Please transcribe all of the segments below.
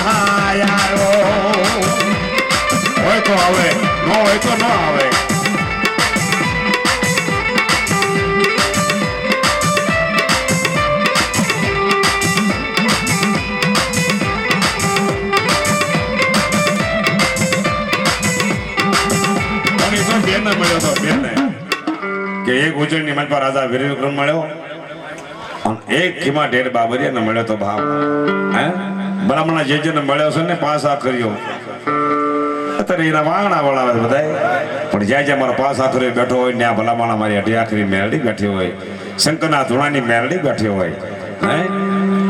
આવ્યો હોય તો આવે ન હોય તો ન આવે બેન મળ્યો તો બેન કે એક ઉજળની મન પર રાજા વીર વિક્રમ મળ્યો એક ખીમા ઢેર બાબરિયાને મળ્યો તો ભાવ હે બ્રાહ્મણ જે ને મળ્યો છે ને પાસ આ કર્યો અત્યારે એના વાંગણા વળાવે બધા પણ જ્યાં જ્યાં મારો પાસ આખરી બેઠો હોય ત્યાં ભલામણ મારી અઢી આખરી મેરડી બેઠી હોય શંકરના ધૂણાની મેરડી બેઠી હોય હે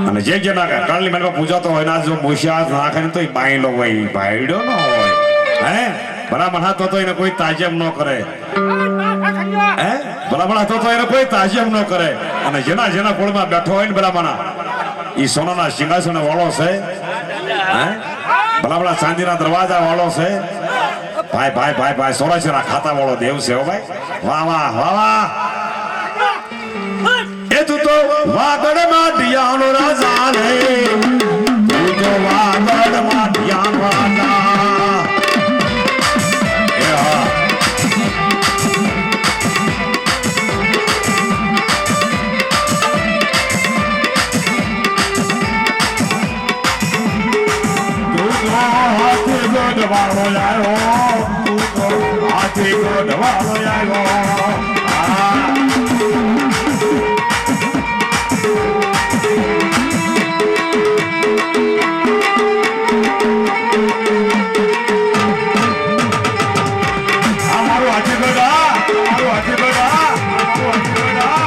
અને જે જેના કાળની મહેલમાં પૂજાતો હોય ના જો મુશિયાત નાખે ને તો એ બાયલો હોય બાયડો ન હોય હે ભલામણ હાથો તો એને કોઈ તાજિયમ ન કરે હે ભલામણ હાથો તો એને કોઈ તાજિયમ ન કરે અને જેના જેના કોળમાં બેઠો હોય ને ભલામણ એ સોનાના સિંહાસન વાળો છે હે ભલામણ ચાંદીના દરવાજા વાળો છે ભાઈ ભાઈ ભાઈ ભાઈ સોરાશીના ખાતા વાળો દેવ છે હો ભાઈ વાહ વાહ વાહ વાહ એ તું તો વાગડમાં ઢિયાનો રાજા ને તું તો વાગડમાં ઢિયાનો રાજા વાળો આવ્યો તું તો હાથી ગોડ વાળો આવ્યો અમારું હાથી ગોડા અમારું હાથી ગોડા અમારું હાથી ગોડા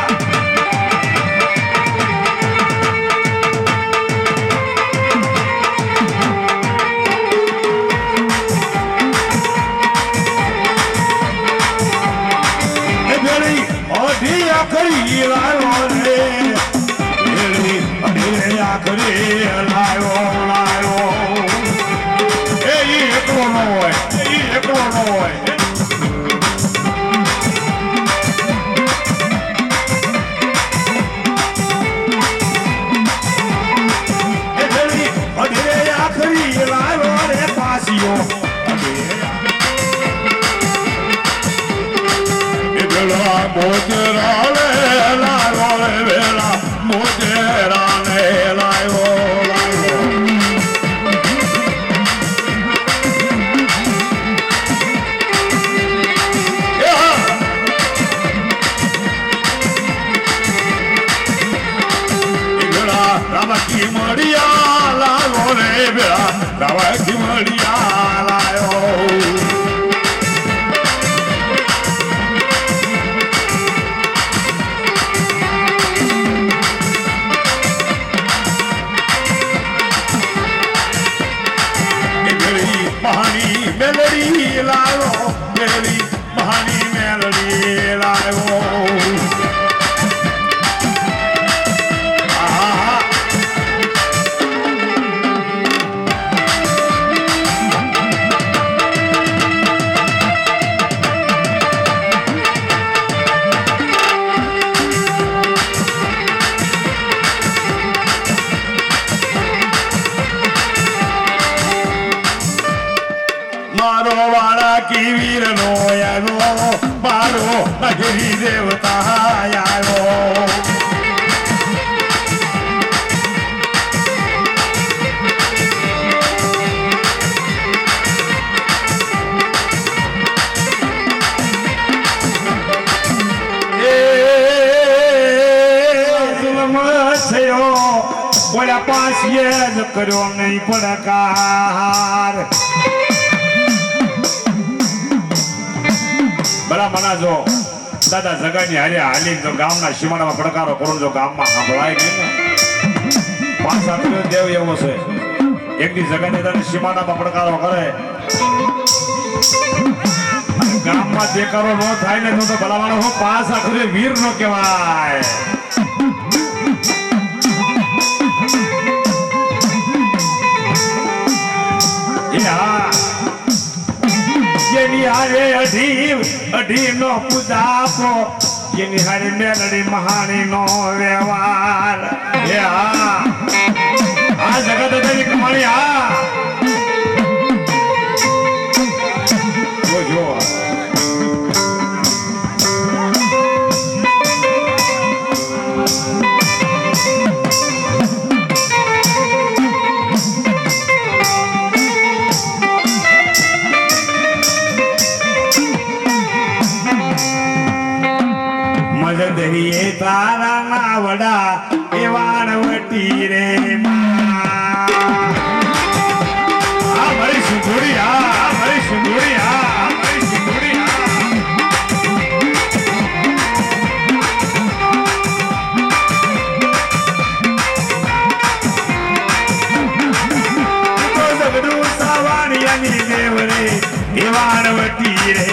કરી લાયો રે કરી લાયો લાયો એ એકલો ન હોય એ એકલો ન હોય આખરી લાયો રે પાસીઓ મોજરા લે લાયો રે વેલા મોજરા ને લાયો લાયો રામકી મળિયા લાયો રે વેલા રામકી મળિયા લાયો મહાની મેલડી લાયો મેરી મહાની મેલડી લાયો વીર નો આવ્યો મારો અઘરી દેવતા આવ્યો બોલ્યા પાછીએ જ કર્યો નહીં પડકાર બરા મના જો દાદા જગાની હારે હાલી જો ગામના સીમાડામાં પડકારો કરું જો ગામમાં સાંભળાય નહીં ને પાછા દેવ એવો છે એક દી જગાની દાદા સીમાડામાં પડકારો કરે ગામમાં દેકારો ન થાય ને તો ભલાવાળો હું પાસ આખરે વીર નો કહેવાય જેની હારે અઢી નો પૂજાપો જેની હારે મેલડી મહાણી નો વ્યવહાર આ જગત હૃદયની કમાણી આ જો મજદરીએ તારા ના વડા એ વાણવટી રે મારી સુંદરી મારી સુંદરી મારી સુંદરી જગડું સાવાણિયાની દેવ રે એ વાણવટી રે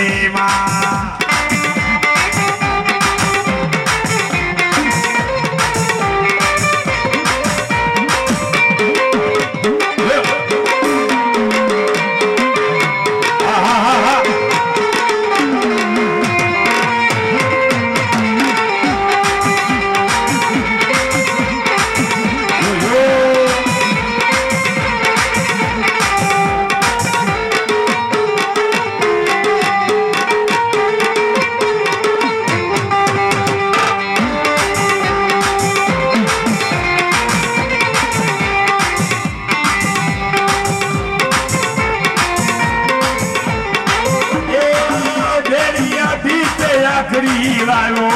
આખરી લાયો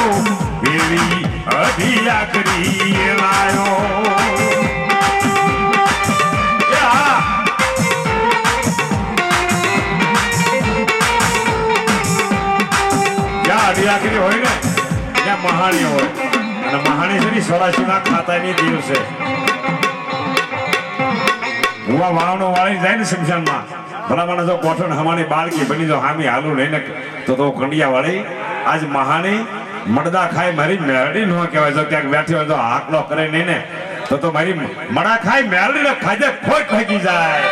પેલી અઢી આખરી લાયો જ્યાં અઢી આખરી હોય ને ત્યાં મહાણી હોય અને મહાણી છે ને સરાસીના ખાતાની દિવસે ભૂવા વાવણો વાળી જાય ને શમશાનમાં ભલામણ જો કોઠણ હમાણી બાળકી બની જો હામી હાલું લઈને તો કંડિયા વાળી આજ મહાની મડદા ખાઈ મારી મેરડી નો કહેવાય જો ક્યાંક બેઠી હોય તો હાકલો કરે નહીં ને તો મારી મડા ખાઈ મેરડી ને ખાજે ખોટ ફેંકી જાય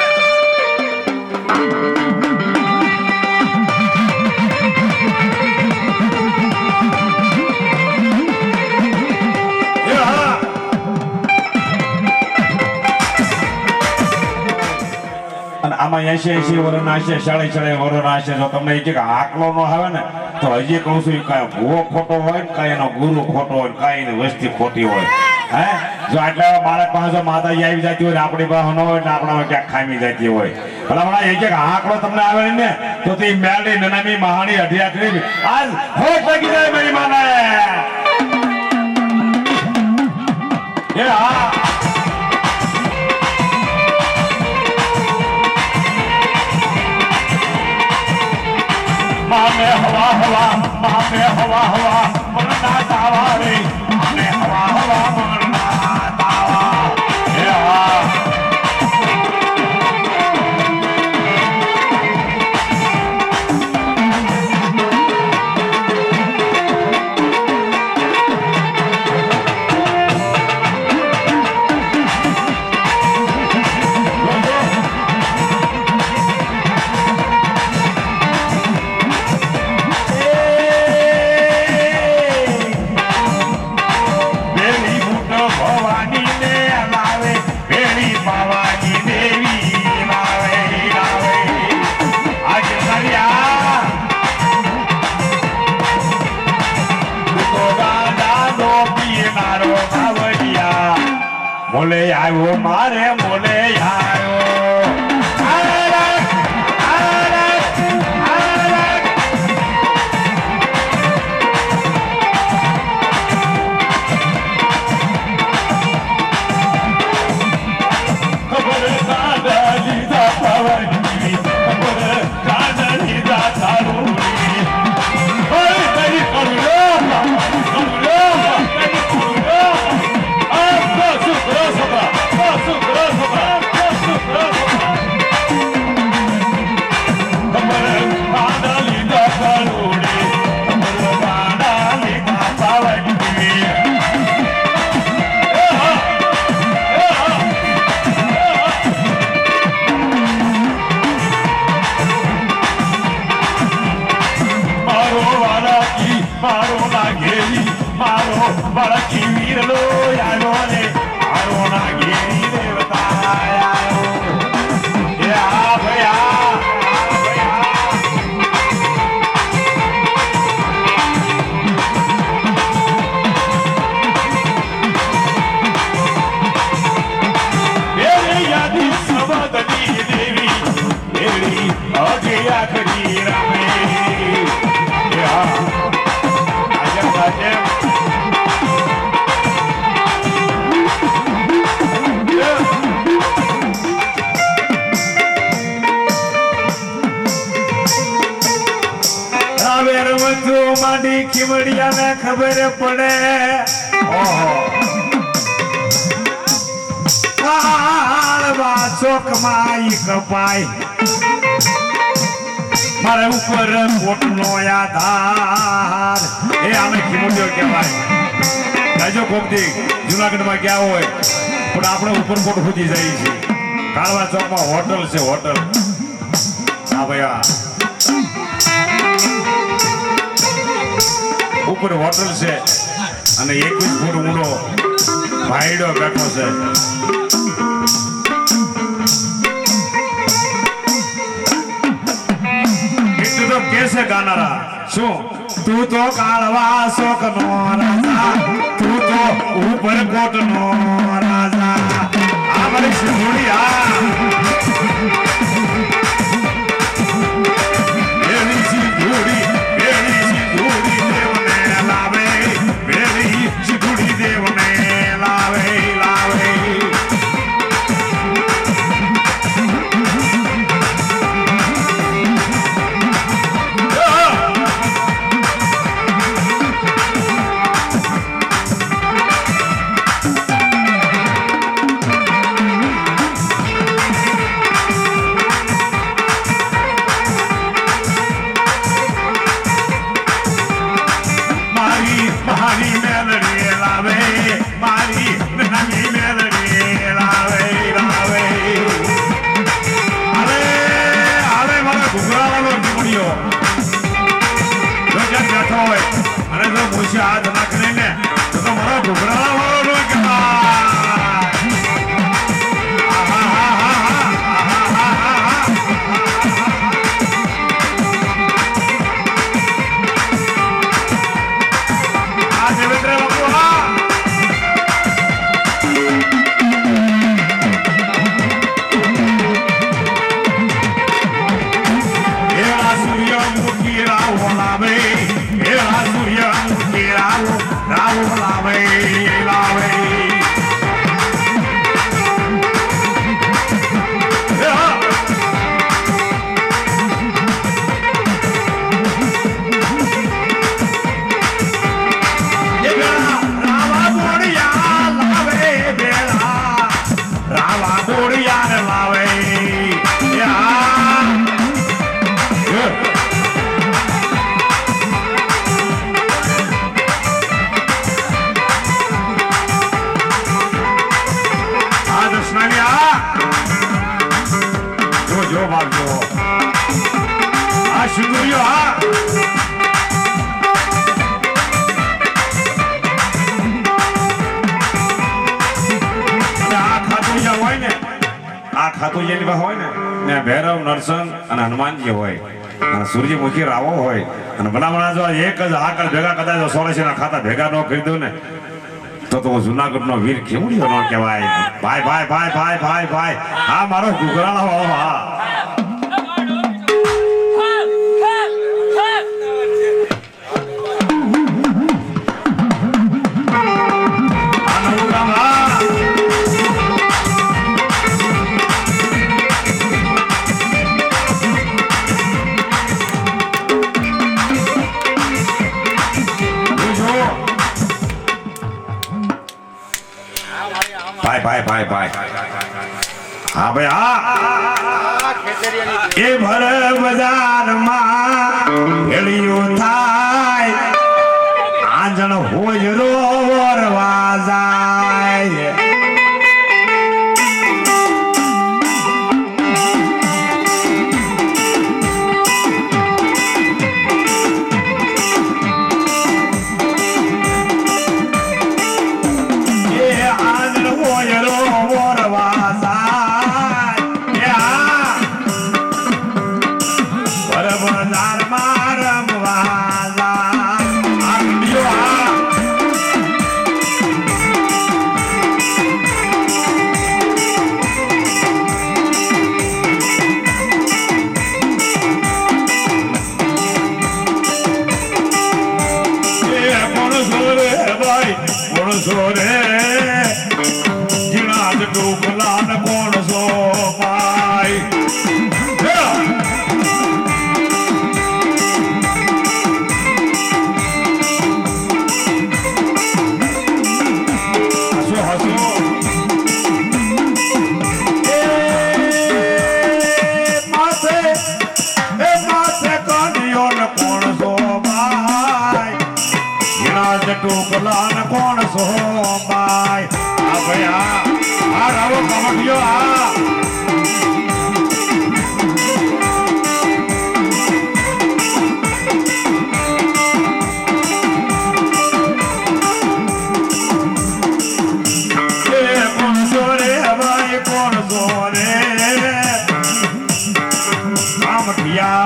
આમાં 80 વર્ષના હશે 40 વર્ષના હશે જો તમને એક આકલો નો આવે ને તો હજી કહું છું કાંઈ ભૂવો ખોટો હોય ને કાંઈ એનો ગુરુ ખોટો હોય કાંઈ એની વસ્તી ખોટી હોય હે જો આટલા બાળક પાસે માતાજી આવી જતી હોય ને આપણી પાસે ન હોય ને આપણામાં ક્યાંક ખામી જતી હોય ભલા એક આંકડો તમને આવે ને તો તે મેળડી નનામી મહાણી અઢિયા કરી આજ હોશ લાગી જાય મારી માને એ હા मामे हवा हवा मामे हवा हवा मरना दावा रे मामे हवा हवा मरना दावा हे हा मोले आयो मारे मोले आयो મારો નાગેલી મારો બળકી વીરલો યાનો ને મારો નાગેલી દેવતા કરી રામે માડી ખીમડિયાને ખબર પડે ઓહો કાળવા ચોકમાં ઈ કપાય મારે ઉપર કોટનો આધાર એ આને ખીમડિયો કહેવાય રાજો કોકદી જુનાગઢમાં ગયા હોય પણ આપણે ઉપર કોટ સુધી જઈએ છીએ કાળવા ચોકમાં હોટલ છે હોટલ હા ભૈયા ઉપર હોટલ છે અને 21 ફૂટ ઊંડો ભાઈડો બેઠો છે એટલું તો કે છે ગાનારા શું તું તો કાળવા શોકનો રાજા તું તો ઉપર કોટનો રાજા આ મારી સિંધુડી હાથ નાખને ને તો મારા ઘૂઘરા વાળો ભૈરવ નરસંગ અને હનુમાનજી હોય અને સૂર્યમુખી રાવો હોય અને ભલામણા જો એક જ આકળ ભેગા કદાચ 16 ખાતા ભેગા ન કરી દઉં ને તો જુનાગઢ નો વીર ખીમડિયો નો કહેવાય ભાઈ ભાઈ ભાઈ ભાઈ ભાઈ ભાઈ હા મારો ઘૂઘરાળા વાળો હા ભાઈ હા ભાઈ હા એ ભર બજારમાં હેળિયું થાય આંજણ હોજરો વરવા જાય રમવા સોમાય આ ભાઈ આ રાવો કમઠિયો આ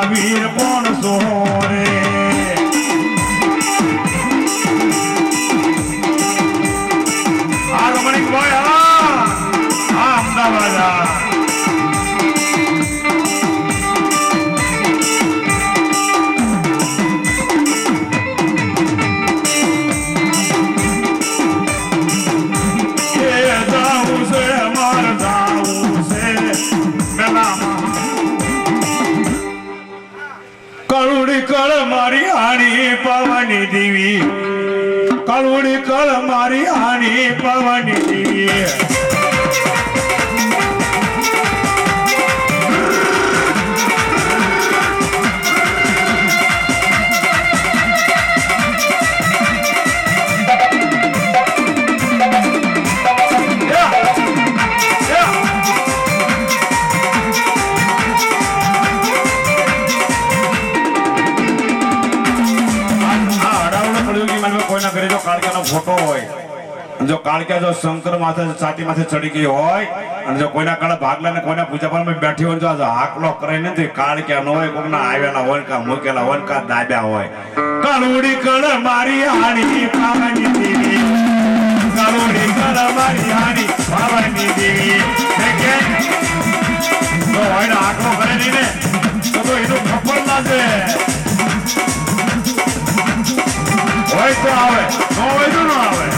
વીર કોણ સોરે આ રમણીક ભાઈ આ અમદાવાદ કળુડી કળ મારી હાની પવની દેવી કળુડી કળ મારી હાની પવની દેવી ફોટો હોય જો કાળક્યા જો શંકર માથે છાતી માથે ચડી ગઈ હોય અને જો કોઈના કાળે ભાગલા ને કોઈના પૂજા પાઠમાં બેઠી હોય જો હાકલો કરે ને તો કાળક્યા ન હોય કોઈના આવેલા હોય કા મૂકેલા હોય કા દાબ્યા હોય કાળુડી કળ મારી હાની પાવની દેવી કાળુડી કળ મારી હાની પાવની દેવી કે તો હોય હાકલો કરે નહીં ને તો એનું ખબર ના છે હોય તો આવે ન હોય તો ન આવે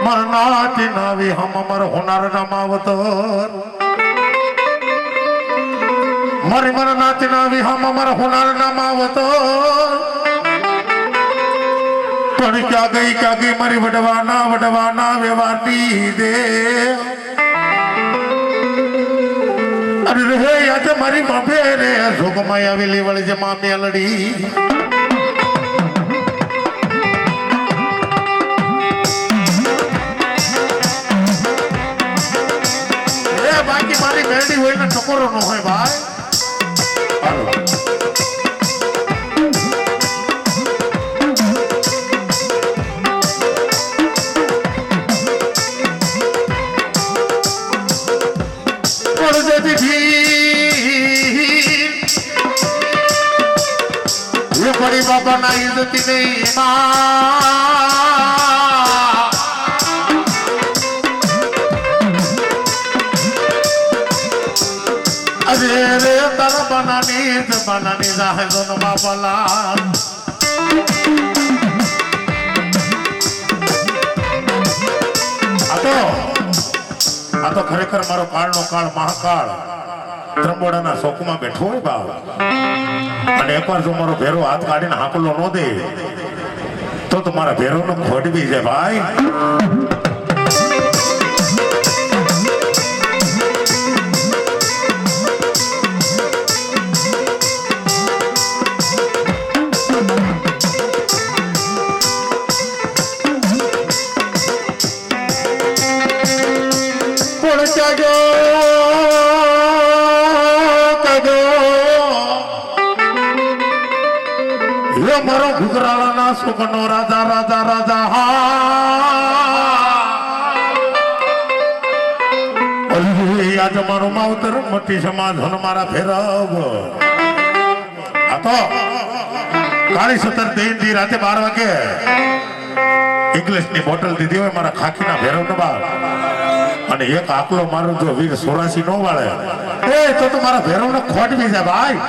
મરનાથી નાવી હમ અમર હોનાર નામાવતર મરી મરનાથી નાવી હમ અમર હોનાર નામાવતર પણ ક્યાં ગઈ મારી વડવાના વ્યવહારની દે અરે રે યાદ મારી માફે રે જોગમાં આવેલી વળી જે મામી લડી બાકી મારી મેરડી હોય ને ટકોરો ન હોય ભાઈ बड़ी बाबा ना इज्जत नहीं अरे रे तर बनानी जाहे दोनों बाबला आ तो खरेखर मारो काल नो काल महाकाल ત્રંબોડાના શોકમાં બેઠો હોય બાવ અને એકવાર જો મારો ભેરો હાથ કાઢીને હાકલો ન દે તો મારા ભેરોનો ખોટ બી જાય ભાઈ હે મારો ઘુઘરાળાના સુખનો રાજા રાજા રાજા આજ મારો માવતર મટી સમાજ મારા ફેરવ આ તો કાળી 17 દિન રાતે 12 વાગે ઇંગ્લિશની બોટલ દીધી હોય મારા ખાખીના ભેરવ નવા અને એક આકલો મારું જો વીર 84 નો વાળે એ તો મારા ભેરવને ખોટ બી જાય ભાઈ.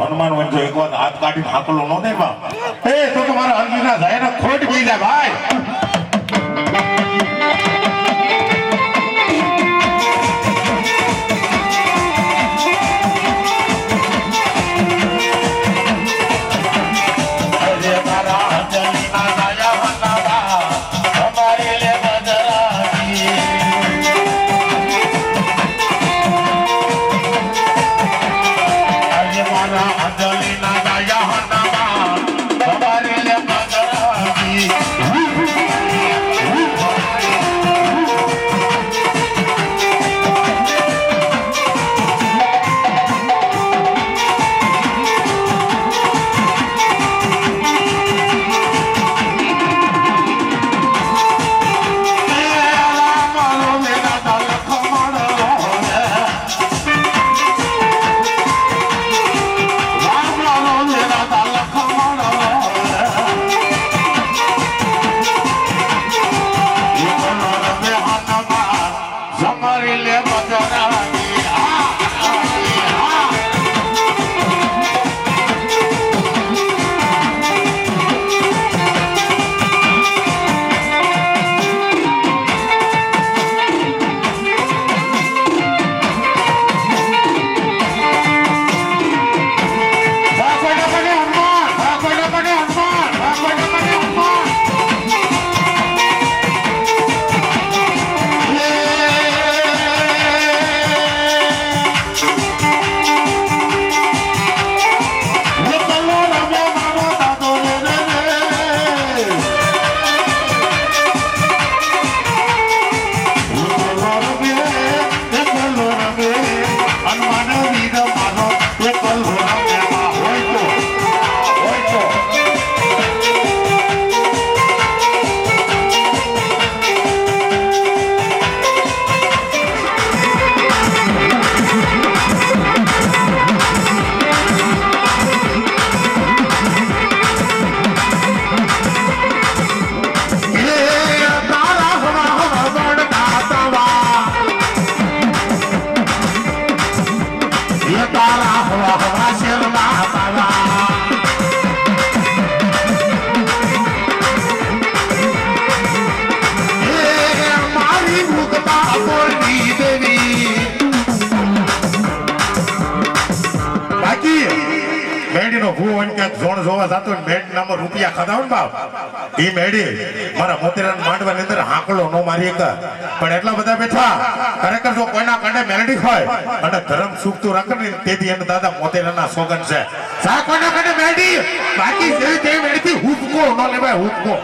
હનુમાન વંજો એક વાર હાથ કાઢીને હાકલો નો દે બા એ તો તમારા અંગીના જાય ને ખોટ બી જાય ભાઈ. અંજલિ ના ગાયા હનવા તમારી લે મગરાજી હોય ને ક્યાંક ઝોણ જોવા જતો હોય મેડ નામાં રૂપિયા ખાધા હોય ને બાપ એ મેડી મારા મોતીરામ માંડવાની અંદર હાંકલો નો મારી એક પણ એટલા બધા બેઠા ખરેખર જો કોઈના કાંડે મેલડી હોય અને ધર્મ સુખતું રાખે ને તેથી એને દાદા મોતીરાના સોગન છે સા કોઈના કાંડે મેલડી બાકી જેવી તેવી મેલડી હુબકો ન લેવાય હુબકો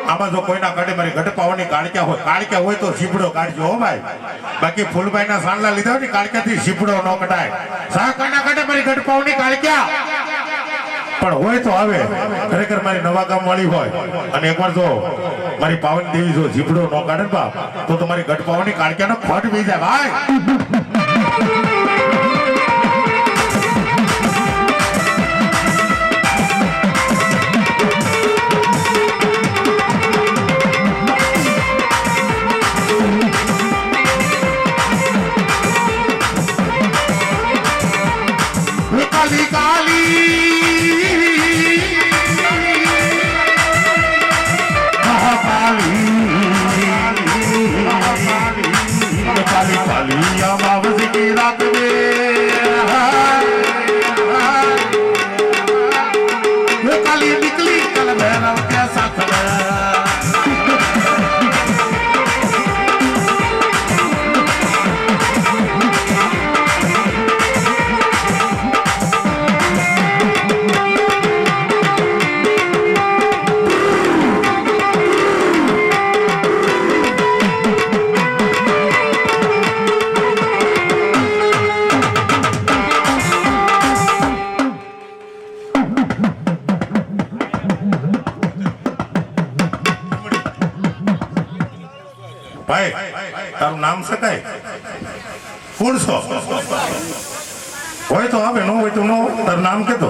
આમાં જો કોઈના કાઢે મારી ગઢપાવાની કાળક્યા હોય તો સીપડો કાઢજો હો ભાઈ બાકી ફૂલભાઈ ના સાંડલા લીધા હોય ને કાળક્યાથી સીપડો ન કઢાય સા કોઈના કાઢે મારી ગઢપાવાની કાળક્યા પણ હોય તો આવે ખરેખર મારી નવા ગામ વાળી હોય અને એકવાર જો મારી પાવન દેવી જો સીપડો ન કાઢે બાપ તો તમારી ગઢપાવાની કાળક્યાનો ફટ બી જાય ભાઈ ભાઈ તારું નામ છે કઈ કોણ છો હોય તો આવે ન હોય તો ન તારું નામ કેતો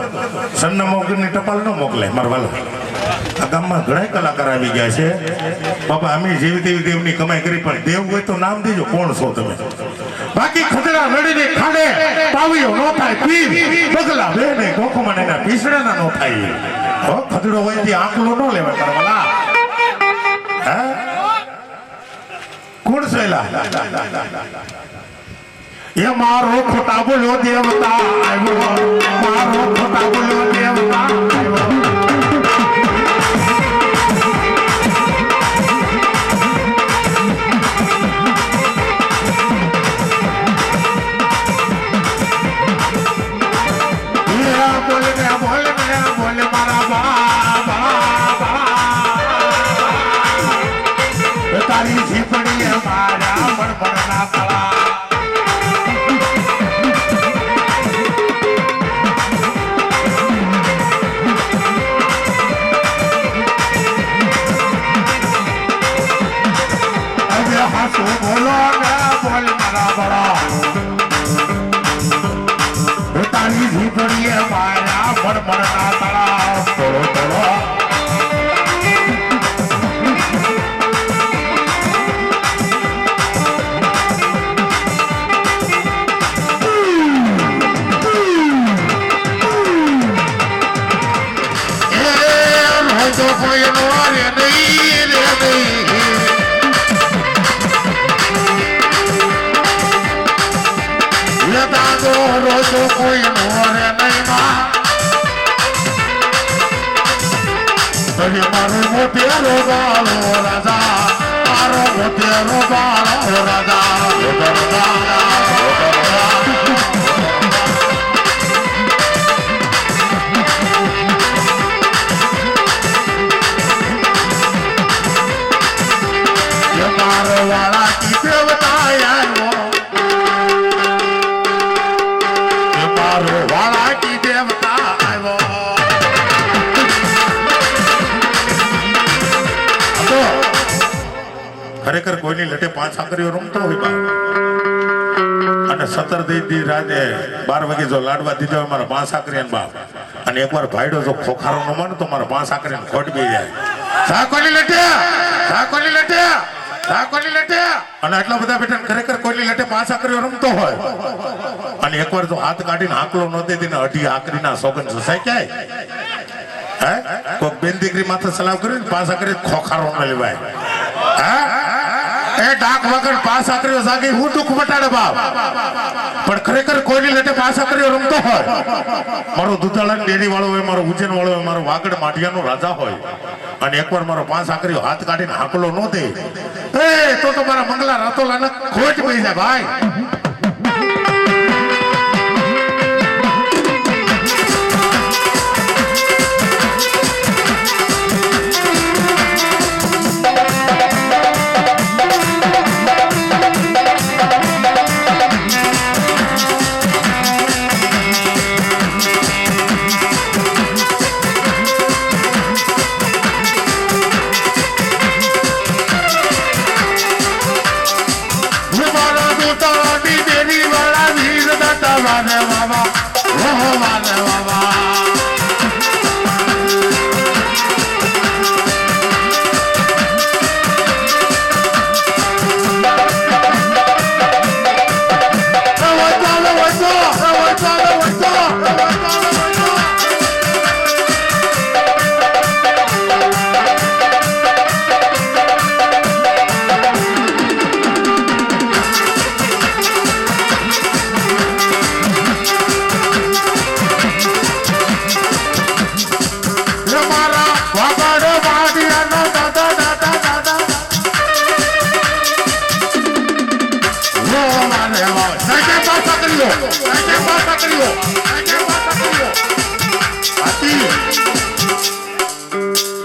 સરનામા વગરની ટપાલ ન મોકલે મારા વાલો આ ગામમાં ઘણા કલાકાર આવી ગયા છે બાપા અમે જેવી તેવી દેવની કમાઈ કરી પણ દેવ હોય તો નામ દેજો કોણ છો તમે બાકી ખતરા લડીને ખાડે પાવીઓ નો થાય પીર બગલા બેને કોખમાં એના પીસડાના નો થાય હો ખતરો હોય તે આંકલો ન લેવા કરવાલા હા કોણ છેલા એ મારો ખોટા બોલ્યો દેવતા આવ્યો મારો ખોટા બોલ્યો દેવતા આવ્યો બોલે મારા બાબા તારી ઝીપડી મારા બડબડના તળા હવે હાસુ બોલો ને બોલ મારા બડા તારી ઝીપડી મારા બડબડના તળા તળો તળો રોજો કોઈ મોરે નહીં માં અરે મારો મોટેરો બાળો રાજા મારો મોટેરો બાળો રાજા મારો વાળા કી દેવતા આવ્યો મારો વાળા કી દેવતા આવ્યો ખરેખર કોઈની લટે પાંચ છોકરીઓ રમતો હોય બા અને 17 દી રાતે 12 વાગે જો લાડવા દીધો હોય મારા પાંચ છોકરીને બાપ અને એકવાર ભાઈડો જો ખોખારો ન માને તો મારા પાંચ છોકરીને ખોટ બી જાય સાકોની લટે અને આટલા બધા બેટા ખરેખર કોઈની લટે પાંચ છોકરીઓ રમતો હોય અને એકવાર જો હાથ કાઢીને આંકલો ન દેતી ને અઢી આકરીના સોગન સસાઈ ક્યાંય હે કોક બેન દીકરી માથે સલાવ કરીને પાંચ છોકરી ખોખારો ન લેવાય એ ડાક વગર પાંચ આકરીઓ જાગી હું દુઃખ મટાડે બાપ પણ ખરેખર કોઈની લટે પાંચ આકરીઓ રમતો હોય મારો દુધાળા ડેરી વાળો હોય મારો ઉજ્જૈન વાળો હોય મારો વાગડ માઢિયાનો રાજા હોય અને એકવાર મારો પાંચ આકરીઓ હાથ કાઢીને હાકલો ન દે તો મારા મંગલા રાતોલાને ખોટ પડી જાય ભાઈ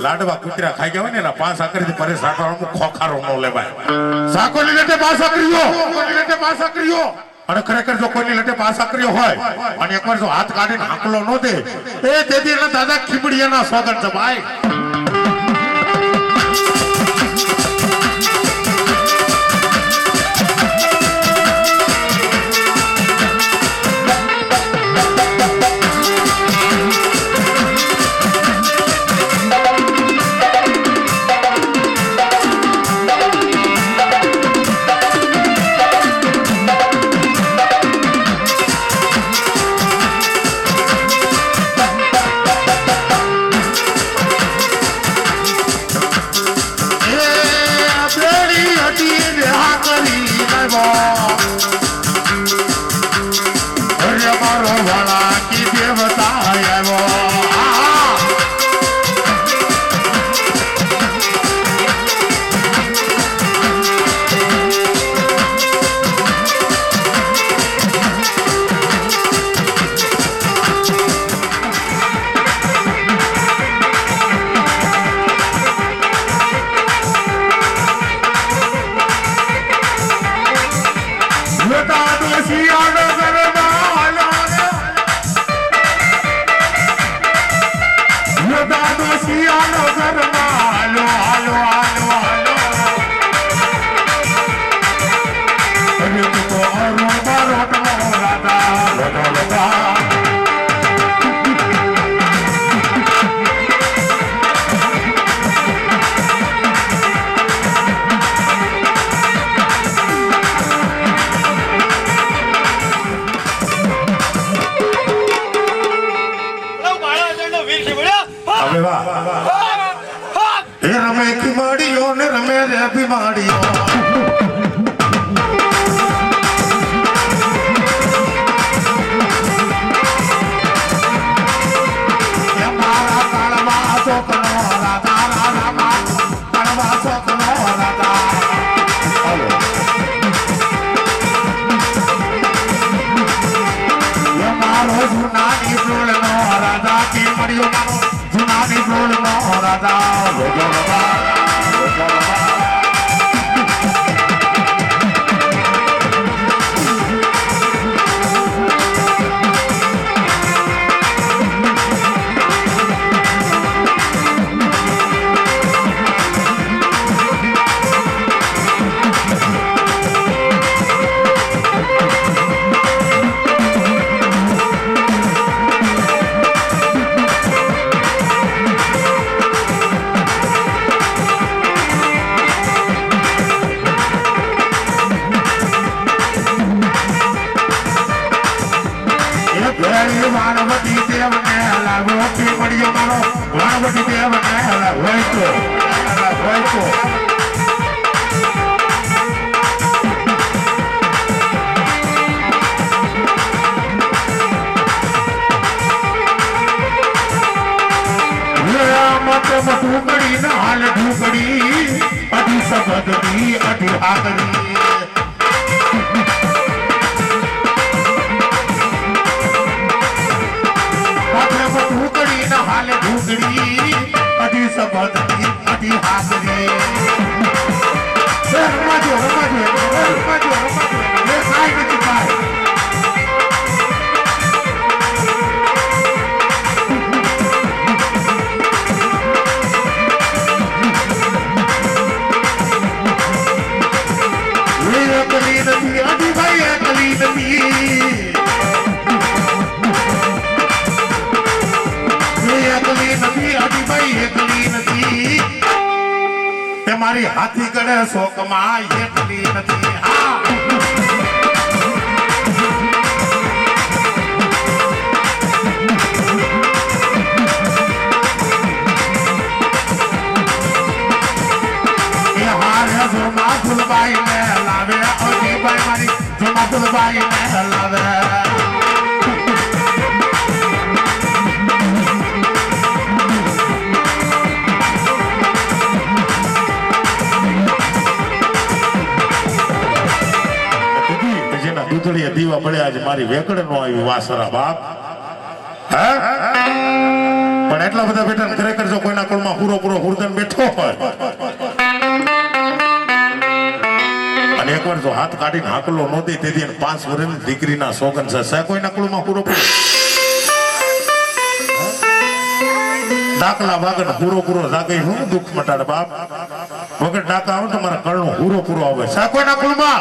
લાડવા કુતરા ખાઈ ગયા હોય ને એના પાંચ આકરી પરેશ રાઠવાનું ખોખારો ન લેવાય સાકોની લટે પાંચ આકરીઓ અને ખરેખર જો કોઈની લટે પાંચ આકરીઓ હોય અને એકવાર જો હાથ કાઢીને હાકલો ન દે એ તેથી એના દાદા ખીબડિયાના સ્વાગત છે ભાઈ રમે ખીમાડીઓ ને રમે રે બીમાડીઓ મારા કાળમાં ચોકનો રાધા હાકરી ઢૂકડી ના હાલે ઢૂકડી અઢી સબદની અઢી હાકરી રમાજો એ કાંઈ નથી કાંઈ એકલી નથી અઢી ભાઈ એકલી નથી એકલી નથી અઢીભાઈ એકલી નથી તે મારી હાથી ગળે શોકમાં એકલી નથી હા એ હારે જોમા ફૂલબાઈ ને લાવે અઢીભાઈ મારી જોમા ફૂલબાઈ ને લાવે દૂધડીએ દીવા પડ્યા આજે મારી વેકડ નો આવી વાસરા બાપ પણ એટલા બધા બેટા ખરેખર જો કોઈના કુળમાં પૂરો હુરદન બેઠો હોય અને એકવાર જો હાથ કાઢીને હાકલો નો દે તેથી 5 વર્ષની દીકરીના સોગન છે કોઈના કુળમાં પૂરો દાખલા વાગડ પૂરો જાગે હું દુઃખ મટાડે બાપ વગર ડાકા આવે તો મારા કળનો પૂરો આવે સા કોઈના કુળમાં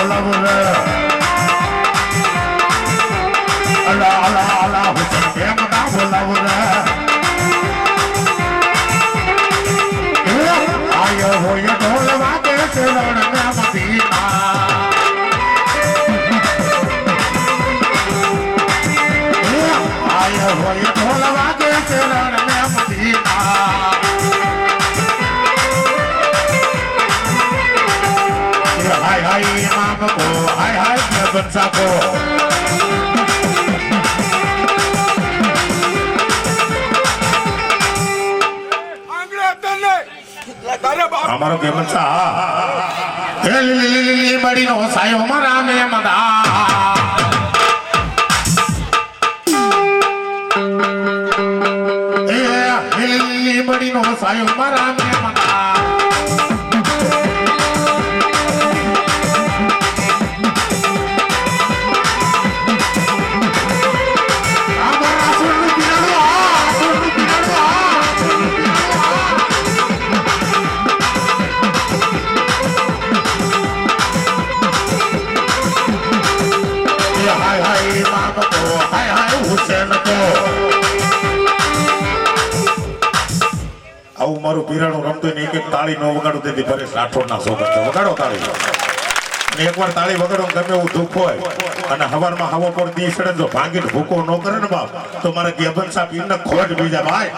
બોલાવું રે અલા અલા અલા હુસેન કેમ ના બોલાવું રે આયો હોય ઢોલ વાગે છે રણના મદીના આયો હોય ઢોલ વાગે છે રણના મદીના હાય હાય ઇમામ કો હાય હાય બંસા કો અમારો કે બંસા એ લીલી બડી નો સાયો મારા મે મદા એ લીલી બડી નો સાયો મારા મે મદા આવું મારું પીરાણું રમતું ને એક તાળી નો વગાડું તેથી પરેશ રાઠોડ ના શોખ છે વગાડો તાળી અને એકવાર તાળી વગાડો ગમે એવું દુઃખ હોય અને હવારમાં હવો પર દી સડે જો ભાંગીને ભૂકો ન કરે ને બાપ તો મારા ગેબન સાહેબ ઇન્ને ખોટ બીજા ભાઈ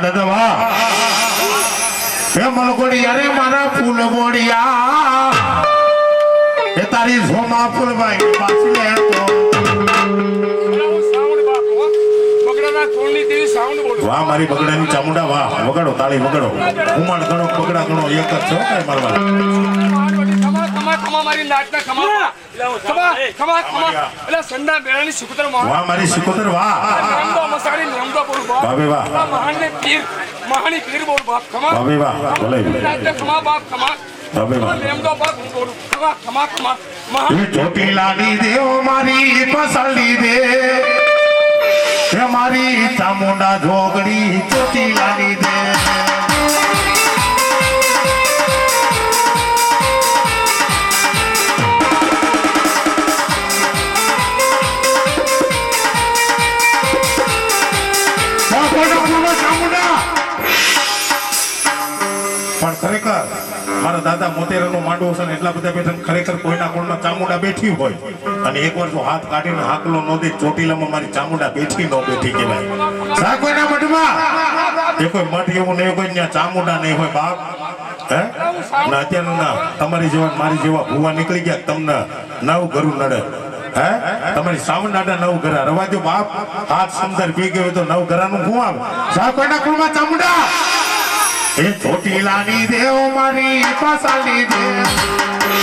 દાદા વાહ હે મલકોડી અરે મારા ફૂલ બોડિયા એ તારી ઝોમા ફૂલભાઈ પાછી લે તો વાહ મારી બગડાની ચામુંડા વાહ વગાડો તાળી વગાડો ઉમાડ ગણો બગડા ગણો એક જ છો કઈ મારવા મારી નાચના ખમા ખમા એટલે સંડા બેરાની સુકુતર વાહ મારી સિકોતર વાહ રમદો મસાડી રમદો બોલ બાપ ભાભી વાહ મહાને પીર મહાની પીર બોલ બાપ ખમા ભાભી વાહ ભલે નાચના ખમા બાપ ખમા ભાભી વાહ રમદો બાપ બોલ ખમા ખમા ખમા એ ચોટીલાની દેવ મારી પસંદી દે હે મારી ચામુંડા જોગડી ચોટીલાની દે પણ ખરેખર મારા દાદા મોતેરાનો માંડવો છે ને એટલા બધા બેઠા ને ખરેખર કોઈના કોણમાં ચામુંડા બેઠી હોય અને એકવાર જો હાથ કાઢીને હાકલો નો દે ચોટીલામાં મારી ચામુંડા બેઠી નો બેઠી કહેવાય સા કોઈના મઠમાં એ કોઈ મઠ એવું નહીં કોઈ ત્યાં ચામુંડા નહીં હોય બાપ હે ને અત્યારે ના તમારી જેવા મારી જેવા ભૂવા નીકળી ગયા તમને નવ ઘરું નડે હે તમારી સાવન દાદા નવ ઘરા રવા દો બાપ હાથ સમદર પી ગયો તો નવ ઘરાનું શું આવે સા કોઈના કોણમાં ચામુંડા એ ચોટીલાની દેવ મારી પાસાની દેવ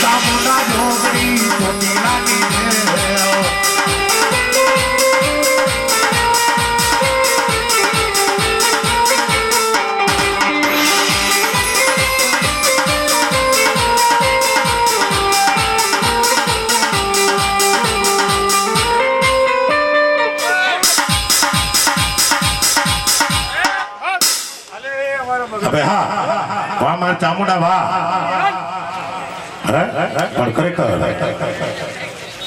ચામુંડા જોગડી ચોટીલાની દેવ અબે હા વાહ મારા ચામુંડા વાહ હે પણ ખરેખર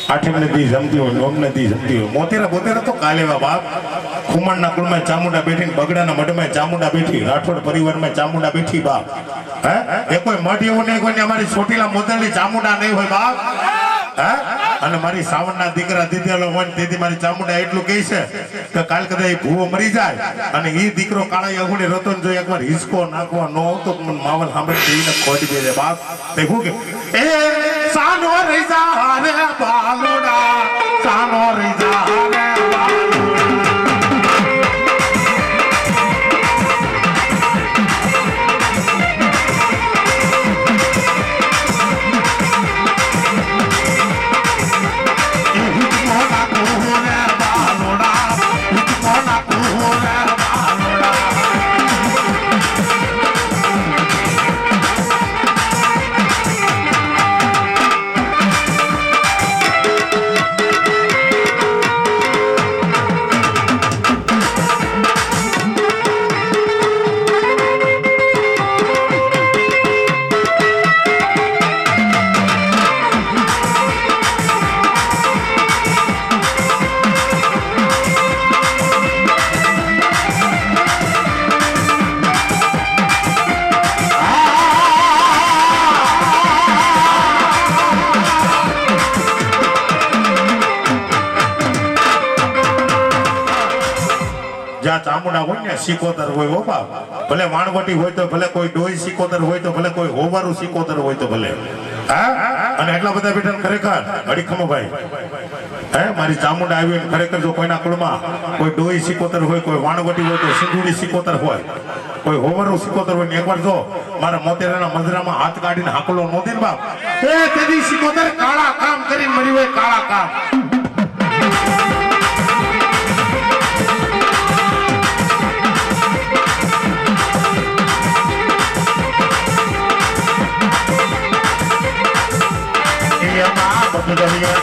આઠમને દી જમતી હોય નોમને દી જમતી હોય મોતેરા બોતેરા તો કાલે વા બાપ ખુમણના કુળમાં ચામુંડા બેઠી બગડાના મઢમાં ચામુંડા બેઠી રાઠોડ પરિવારમાં ચામુંડા બેઠી બાપ હે એ કોઈ મઢ એવું નહીં કોઈ અમારી ચોટીલા મોતેરની ચામુંડા નહીં હોય બાપ હે અને મારી સાવણના દીકરા દીધેલો હોય તેથી મારી ચામુંડા એટલું કહે છે કે કાલ કદાચ ભૂવો મરી જાય અને એ દીકરો કાળા અગુડે રતન જો એકવાર હિસકો નાખવા ન તો માવલ સાંભળી એને ખોડી દે બાપ તે હું કે એ સાનો રીજા રે બાલુડા સાનો રીજા રે બાલુડા જ્યાં ચામુંડા હોય ને સિકોતર હોય ઓ બાપ ભલે વાણવટી હોય તો ભલે કોઈ ડોઈ સિકોતર હોય તો ભલે કોઈ હોવારું સિકોતર હોય તો ભલે હા અને એટલા બધા બેઠા ખરેખર અડીખમો ભાઈ હે મારી ચામુંડા આવી ખરેખર જો કોઈના કુળમાં કોઈ ડોઈ સિકોતર હોય કોઈ વાણવટી હોય તો સિંધુડી સિકોતર હોય કોઈ હોવારું સિકોતર હોય ને એકવાર જો મારા મોતેરાના મંદિરમાં હાથ કાઢીને હાકલો નો દે ને બાપ એ તેદી સિકોતર કાળા કામ કરીને મરી હોય કાળા કામ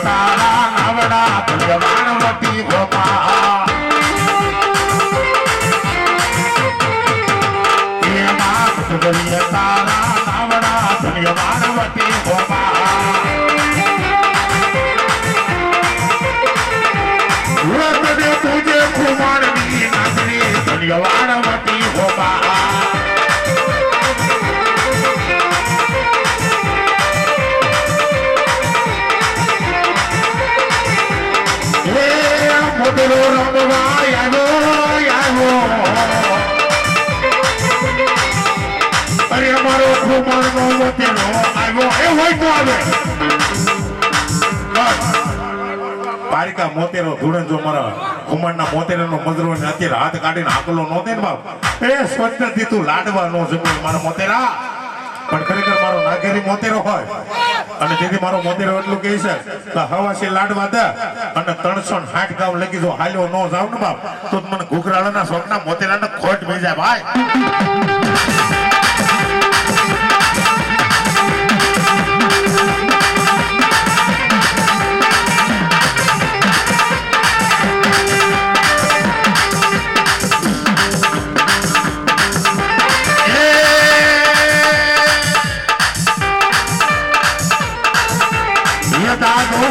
તારા નવડા ભગવાનવતી ગોપા તારા નવડા ભગવાનવતી ગોપા તુજે કુમારની નાગરી ભગવાનવતી ગોપા મોટેરો રમવા આવ્યો અરે અમારો ખુમારનો મોટેરો આવ્યો એ હોય તો આવે પારિકા મોટેરો ધૂળે જો મારા ખુમારના મોટેરાનો મજરો ને અત્યારે હાથ કાઢીને હાકલો નો દે ને બાપ એ સ્વચ્છથી તું લાડવા નો જમે મારા મોટેરા પણ ખરેખર મારો નાગેરી મોટેરો હોય અને તેથી મારો મોટેરો એટલું કહે છે કે હવાસી લાડવા દે અને 360 ગામ લગી જો હાલ્યો નો જાવ ને બાપ તો મને ઘૂઘરાળાના શોખના મોટેરાને ખોટ ભઈ જાય ભાઈ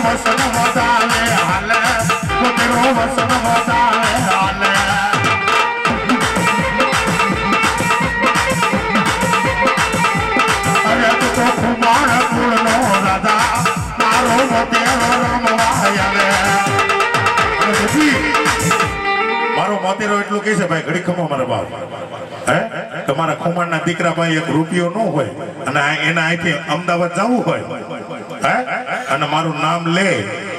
વસન વધારે હાલે મોટેરો વસન વધારે હાલે મોતેરો એટલું કહે છે ભાઈ ઘડી ખમો મારા બાપ હે તમારા ખુમાણના દીકરા ભાઈ એક રૂપિયો ન હોય અને એના અહીંથી અમદાવાદ જવું હોય હે અને મારું નામ લે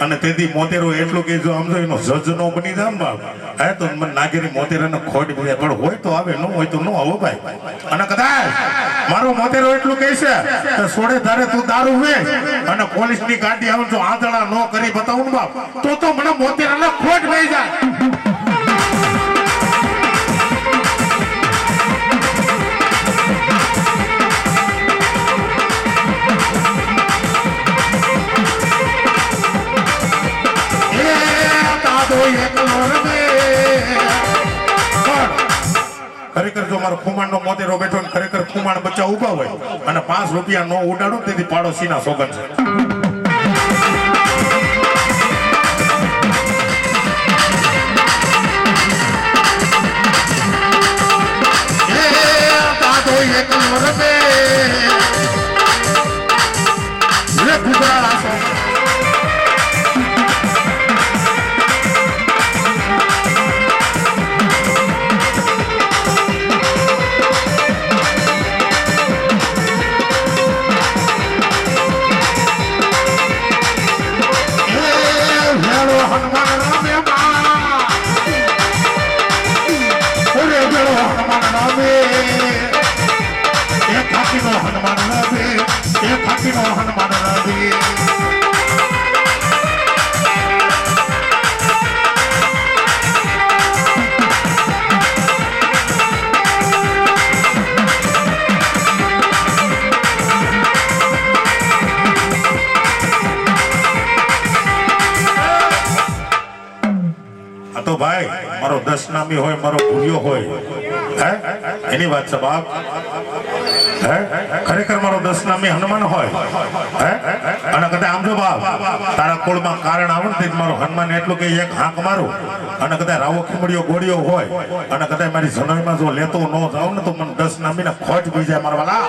અને તેથી મોતેરો એટલું કે જો આમ જો એનો જજ નો બની જાય ને બાપ હે તો મને નાગેરી મોતેરાને ખોટ પડે પણ હોય તો આવે ન હોય તો ન આવો ભાઈ અને કદાચ મારો મોતેરો એટલું કહે છે કે સોડે ધારે તું દારૂ વેચ અને પોલીસની ગાડી આવે જો આંધળા ન કરી બતાવું ને બાપ તો મને મોતેરાને ખોટ પડી જાય ખરેખર જો મારો ખુમાણ નો મોતેરો બેઠો ને ખરેખર ખુમાણ બચ્ચા ઉભા હોય અને 5 રૂપિયા નો ઉડાડો તેથી પાડોશીના સોગન છે તો ભાઈ મારો દશનામી હોય મારો ભૂલ્યો હોય હે એની વાત છે બાપ હે ખરેખર મારો દશનામી હનુમાન હોય હે અને કદાચ આમ જો બાપ તારા કોળમાં કારણ આવે ને મારો હનુમાન એટલું કે એક હાંક મારું અને કદાચ રાવો ખીમડીઓ ગોળીઓ હોય અને કદાચ મારી જનોઈમાં જો લેતો ન જાવ ને તો મને દશનામીને ખોટ બી જાય મારા વાલા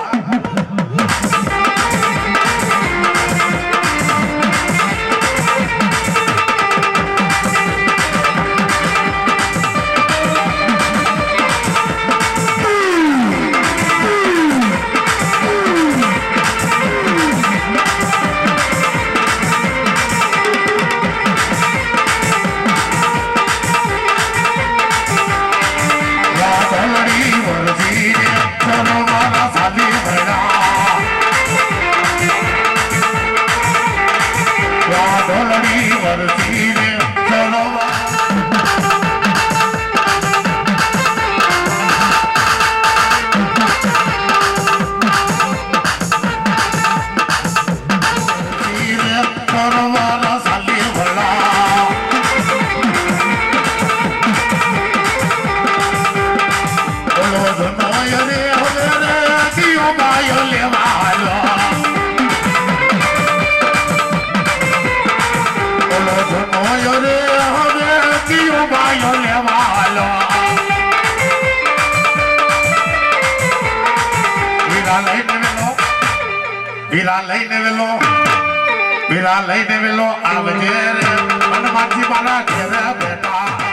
વીરા લઈને વેલો આવજે રે હનુમાનજી મારા ઘેર બેઠા